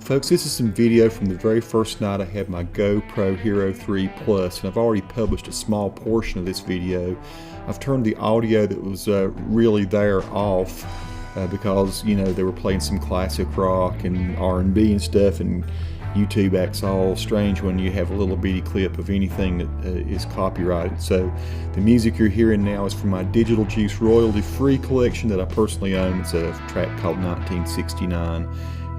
Folks, this is some video from the very first night I had my GoPro Hero3 Plus, and I've already published a small portion of this video. I've turned the audio that was really there off because, you know, they were playing some classic rock and R&B and stuff, and YouTube acts all strange when you have a little bitty clip of anything that is copyrighted. So the music you're hearing now is from my Digital Juice royalty-free collection that I personally own. It's a track called 1969,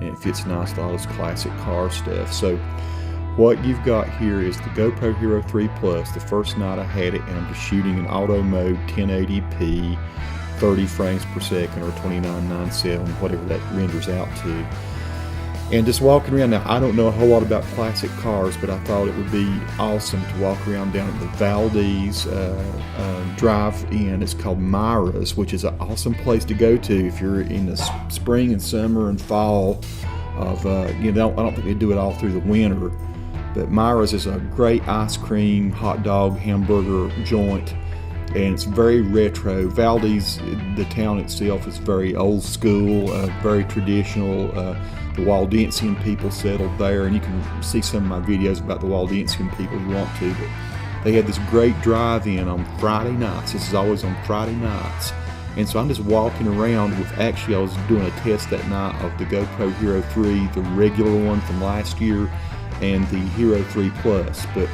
and it fits nice with all this classic car stuff. So what you've got here is the GoPro Hero3 Plus, the first night I had it, and I'm just shooting in auto mode, 1080p, 30 frames per second, or 2997, whatever that renders out to. And just walking around. Now, I don't know a whole lot about classic cars, but I thought it would be awesome to walk around down at the Valdese drive-in. It's called Myra's, which is an awesome place to go to if you're in the spring and summer and fall of, you know, I don't think they do it all through the winter, but Myra's is a great ice cream, hot dog, hamburger joint, and it's very retro. Valdese, the town itself, is very old school, very traditional. The Valdensian people settled there, and you can see some of my videos about the Valdensian people if you want to. But they had this great drive-in on Friday nights. This is always on Friday nights. And so I'm just walking around with, actually I was doing a test that night of the GoPro Hero 3, the regular one from last year, and the Hero 3 Plus. But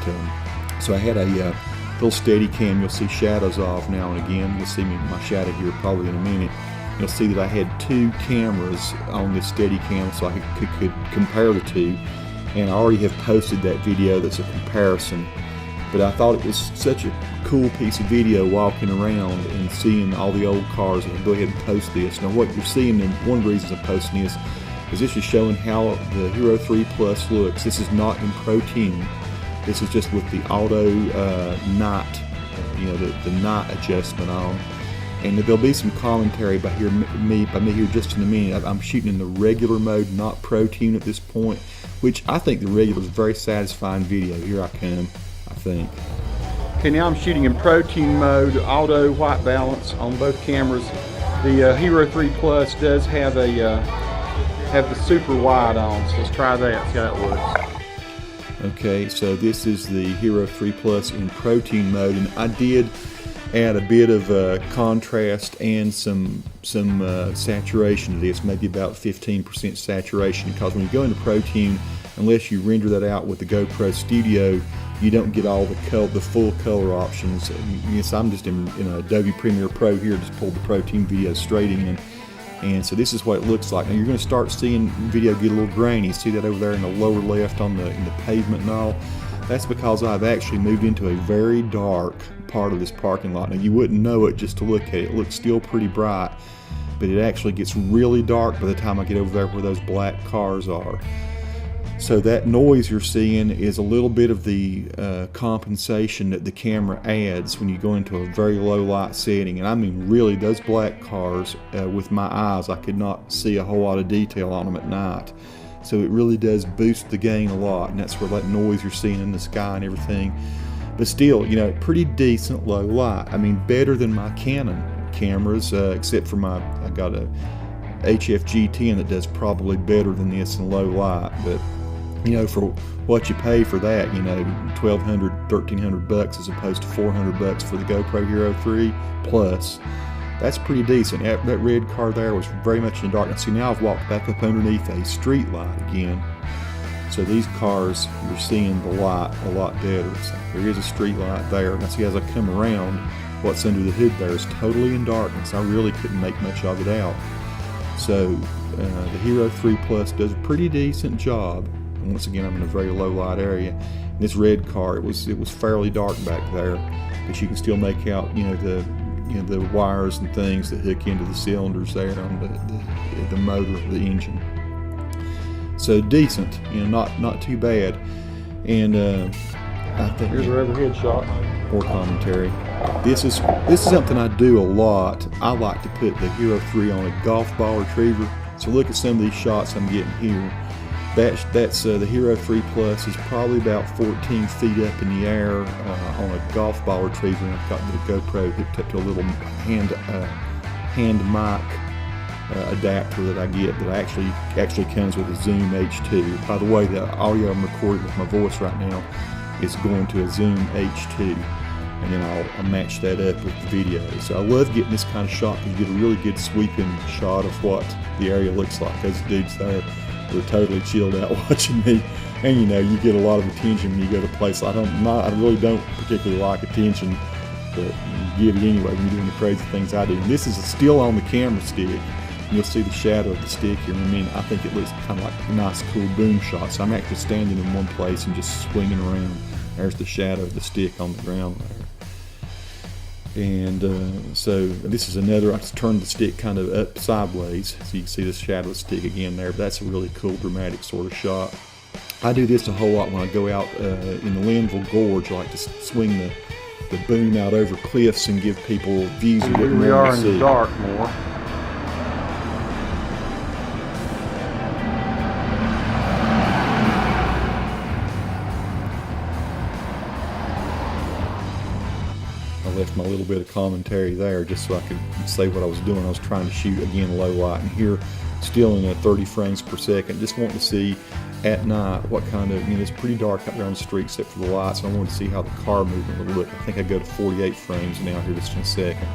so I had a little steady cam you'll see shadows of now and again. You'll see me in my shadow here probably in a minute. You'll see that I had two cameras on this steady cam so I could compare the two, and I already have posted that video that's a comparison. But I thought it was such a cool piece of video walking around and seeing all the old cars. I'll go ahead and post this. Now what you're seeing, and one of the reasons I'm posting this, is this is showing how the Hero 3 Plus looks. This is not in ProTune. This is just with the auto night, you know, the night adjustment on. And there'll be some commentary by me here just in a minute. I'm shooting in the regular mode, not ProTune at this point, which I think the regular is a very satisfying video. Here I come, I think. Okay, now I'm shooting in ProTune mode, auto white balance on both cameras. The Hero 3 Plus does have the super wide on, so let's try that, see how that looks. Okay, so this is the Hero 3 Plus in ProTune mode, and I did add a bit of contrast and some saturation to this, maybe about 15% saturation, because when you go into ProTune, unless you render that out with the GoPro Studio, you don't get all the full color options. Yes, I'm just in Adobe Premiere Pro here, just pulled the ProTune video straight in, and so this is what it looks like. Now you're going to start seeing video get a little grainy. See that over there in the lower left in the pavement and all? That's because I've actually moved into a very dark part of this parking lot. Now you wouldn't know it just to look at it. It looks still pretty bright, but it actually gets really dark by the time I get over there where those black cars are. So that noise you're seeing is a little bit of the compensation that the camera adds when you go into a very low light setting. And I mean really, those black cars, with my eyes, I could not see a whole lot of detail on them at night. So it really does boost the gain a lot, and that's where that noise you're seeing in the sky and everything. But still, you know, pretty decent low light. I mean, better than my Canon cameras, except for I got a HF-G10 that does probably better than this in low light. But you know, for what you pay for that, you know, $1,200, $1,300 as opposed to $400 for the GoPro Hero 3 Plus. That's pretty decent. That red car there was very much in the darkness. See, now I've walked back up underneath a street light again. So these cars, you're seeing the light a lot better. So there is a street light there. Now see, as I come around, what's under the hood there is totally in darkness. I really couldn't make much of it out. So the Hero 3 Plus does a pretty decent job. And once again, I'm in a very low light area. And this red car, it was fairly dark back there, but you can still make out, you know, the wires and things that hook into the cylinders there on the motor of the engine. So decent, you know, not too bad. And I think here's our overhead shot. More commentary. This is something I do a lot. I like to put the Hero 3 on a golf ball retriever. So look at some of these shots I'm getting here. That's the Hero 3 Plus is probably about 14 feet up in the air on a golf ball retriever, and I've got the GoPro hooked up to a little hand mic adapter that I get that actually comes with a Zoom H2. By the way, the audio I'm recording with my voice right now is going to a Zoom H2, and then I'll match that up with the video. So I love getting this kind of shot because you get a really good sweeping shot of what the area looks like. Those dudes there, they're totally chilled out watching me, and you know, you get a lot of attention when you go to places. I really don't particularly like attention, but you give it anyway when you're doing the crazy things I do. And this is still on the camera stick. You'll see the shadow of the stick here in a minute. I think it looks kind of like a nice, cool boom shot. So I'm actually standing in one place and just swinging around. There's the shadow of the stick on the ground there. And so this is another, I just turned the stick kind of up sideways, so you can see the shadow of the stick again there. But that's a really cool, dramatic sort of shot. I do this a whole lot when I go out in the Linville Gorge. I like to swing the boom out over cliffs and give people views of what we are in the dark more. I left my little bit of commentary there just so I could say what I was doing. I was trying to shoot, again, low light, and here, still in 30 frames per second. Just wanting to see at night what kind of, it's pretty dark out there on the street except for the lights, and I wanted to see how the car movement would look. I think I go to 48 frames now here just in a second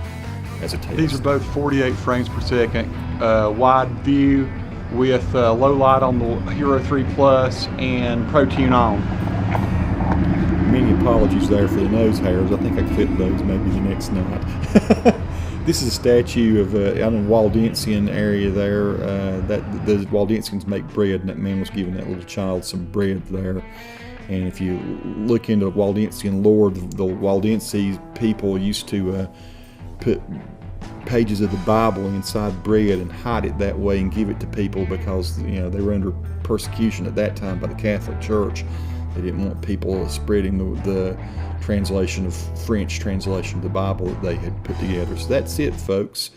as a test. These are both 48 frames per second, wide view with low light on the Hero 3 Plus and ProTune on. Many apologies there for the nose hairs. I think I clipped those maybe the next night. This is a statue of out in the Waldensian area there. That the Waldensians make bread, and that man was giving that little child some bread there. And if you look into Waldensian lore, the Waldense people used to put pages of the Bible inside bread and hide it that way and give it to people because they were under persecution at that time by the Catholic Church. They didn't want people spreading the translation of French translation of the Bible that they had put together. So that's it, folks.